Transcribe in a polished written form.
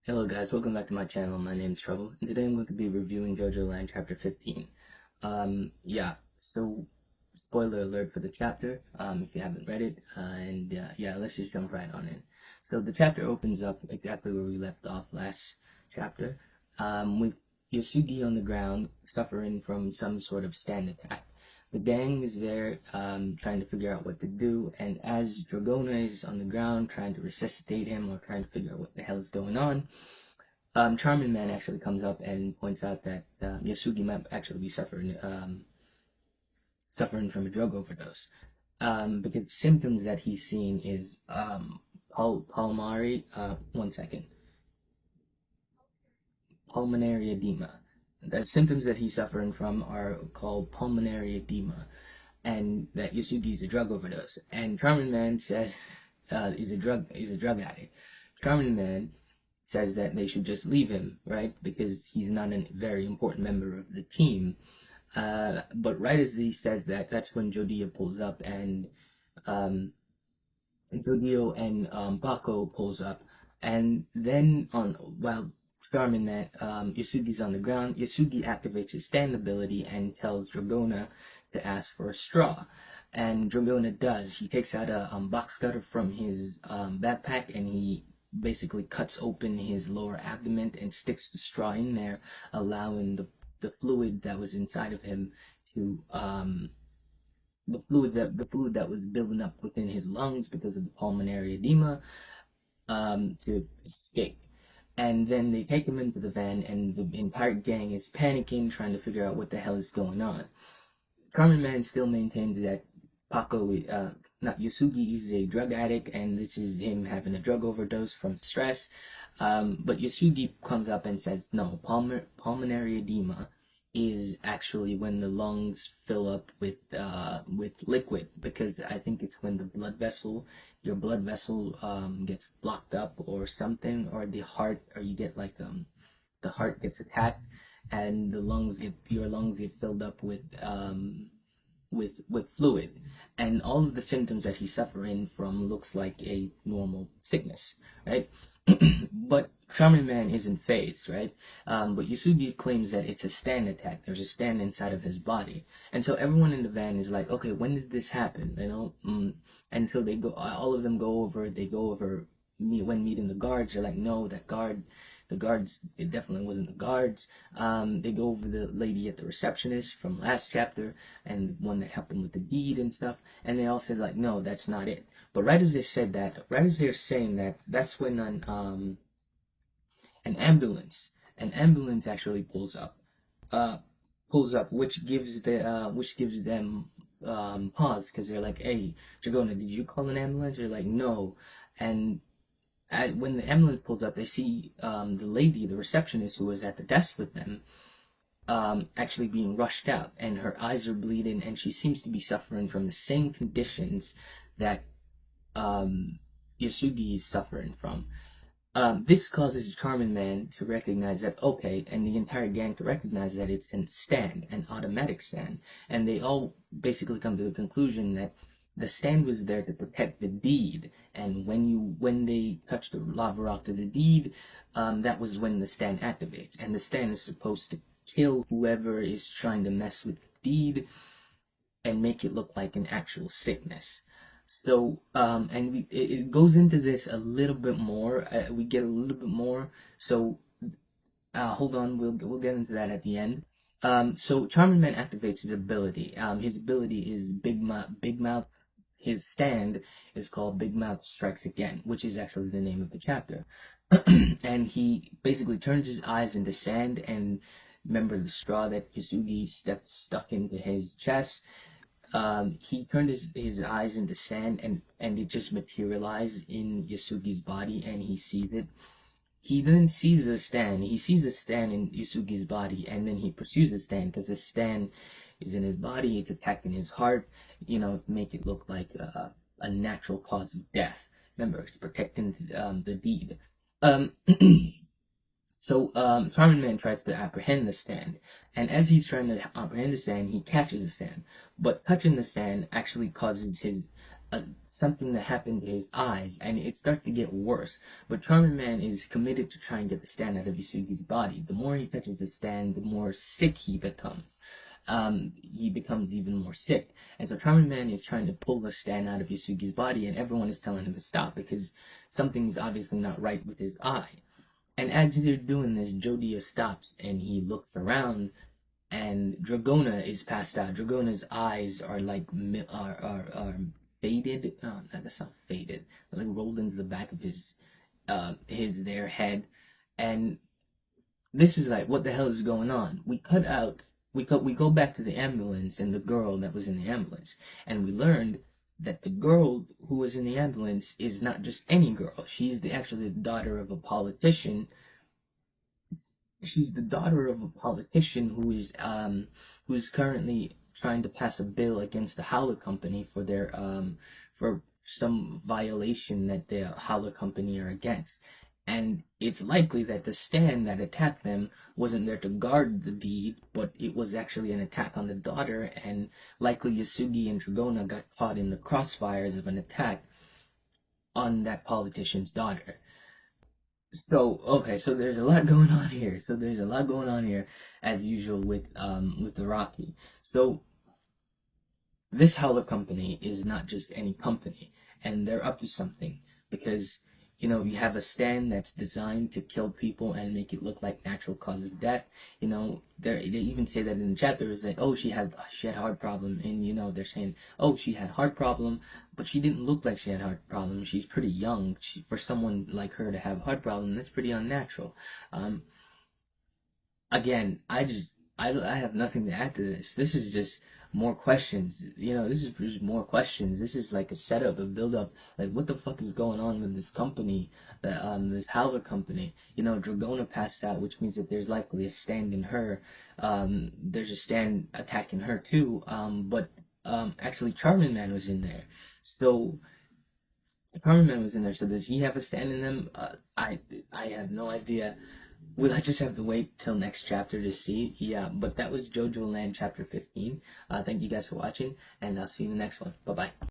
Hello guys, welcome back to my channel. My name is Trouble, and today I'm going to be reviewing JOJOLand chapter 15. Yeah, so spoiler alert for the chapter, if you haven't read it, yeah, let's just jump right on in. So the chapter opens up exactly where we left off last chapter, with Yasugi on the ground suffering from some sort of stand attack. The gang is there, trying to figure out what to do, and as Dragona is on the ground trying to resuscitate him or trying to figure out what the hell is going on, Charming Man actually comes up and points out that Yasugi might actually be suffering from a drug overdose. Because symptoms that he's seeing is pulmonary, one second, pulmonary edema. The symptoms that he's suffering from are called pulmonary edema, and that Yasugi's a drug overdose. And Charming Man says he's a drug addict. Charming Man says that they should just leave him, right? Because he's not a very important member of the team. But right as he says that, that's when Jodio pulls up, and um, Jodio and Bako pulls up, and then while Charmin that Yasugi's on the ground, Yasugi activates his stand ability and tells Dragona to ask for a straw. And Dragona does. He takes out a box cutter from his backpack, and he basically cuts open his lower abdomen and sticks the straw in there, allowing the fluid that was inside of him to the fluid that was building up within his lungs because of the pulmonary edema, to escape. And then they take him into the van, and the entire gang is panicking, trying to figure out what the hell is going on. Carmen Man still maintains that not Yasugi, is a drug addict, and this is him having a drug overdose from stress. But Yasugi comes up and says, no, pulmonary edema is actually when the lungs fill up with liquid, because I think it's when your blood vessel gets blocked up or something, or the heart, or you get like the heart gets attacked, and your lungs get filled up with fluid, and all of the symptoms that he's suffering from looks like a normal sickness, right? But Charmin Man isn't phased, right? But Yasugi claims that it's a stand attack. There's a stand inside of his body, and so everyone in the van is like, okay, when did this happen? And so all of them go over. They go over when meeting the guards. They're like, no, the guards, it definitely wasn't the guards. They go over the lady at the receptionist from last chapter, and the one that helped them with the deed and stuff, and they all said like, no, that's not it. But right as they said that, right as they're saying that, that's when an ambulance actually uh, which gives them pause, because they're like, hey, Dragona, did you call an ambulance? They're like, no. And when the ambulance pulls up, they see the lady, the receptionist who was at the desk with them, actually being rushed out, and her eyes are bleeding, and she seems to be suffering from the same conditions that Yasugi is suffering from. This causes Charmin Man to recognize that, okay, and the entire gang to recognize that it's a stand, an automatic stand, and they all basically come to the conclusion that the stand was there to protect the deed, and when they touch the lava rock to the deed, that was when the stand activates, and the stand is supposed to kill whoever is trying to mess with the deed and make it look like an actual sickness. So, it goes into this a little bit more. We get a little bit more. So, hold on, we'll get into that at the end. So Charmin Man activates his ability. His ability is Big Mouth. Big Mouth. His stand is called Big Mouth Strikes Again, which is actually the name of the chapter. And he basically turns his eyes into sand, and remember the straw that Yasugi stuck into his chest. He turned his eyes into sand, and it just materialized in Yasugi's body, and he sees it. He then sees the stand. He sees the stand in Yasugi's body, and then he pursues the stand because the stand is in his body. It's attacking his heart, to make it look like a natural cause of death. Remember, it's protecting the deed. Um, So, Charmin Man tries to apprehend the stand, and as he's trying to apprehend the stand, he catches the stand. But touching the stand actually causes his uh, something that happened to his eyes, and it starts to get worse. But Charming Man is committed to try and get the stand out of Yusugi's body. The more he touches the stand, the more sick he becomes. He becomes even more sick. And so Charming Man is trying to pull the stand out of Yusugi's body, and everyone is telling him to stop because something's obviously not right with his eye. And as they're doing this, Jodia stops and he looks around, and Dragona is passed out. Dragona's eyes are like are faded. That's not faded. They're like rolled into the back of their head, and this is like, what the hell is going on? We go back to the ambulance and the girl that was in the ambulance, and we learned that the girl who was in the ambulance is not just any girl. Actually the daughter of a politician. She's the daughter of a politician who's currently trying to pass a bill against the Howler Company for some violation that the Howler Company are against. And it's likely that the stand that attacked them wasn't there to guard the deed, but it was actually an attack on the daughter, and likely Yasugi and Dragona got caught in the crossfires of an attack on that politician's daughter. So okay, so there's a lot going on here. As usual with the Rocky. So this Howler Company is not just any company, and they're up to something because you have a stand that's designed to kill people and make it look like natural cause of death. They even say that in the chapter is like, oh, she had heart problem, and they're saying, oh, she had heart problem, but she didn't look like she had heart problem. She's pretty young. For someone like her to have heart problem, that's pretty unnatural. Um, Again, I have nothing to add to this. This is just more questions. This is just more questions. This is like a setup, a build up. Like, what the fuck is going on with this company, this Howler company? Dragona passed out, which means that there's likely a stand in her. There's a stand attacking her too. But actually, Charming Man was in there. So Charming Man was in there. So does he have a stand in them? I have no idea. We'll just have to wait till next chapter to see. Yeah, but that was JoJo Land chapter 15. Thank you guys for watching, and I'll see you in the next one. Bye bye.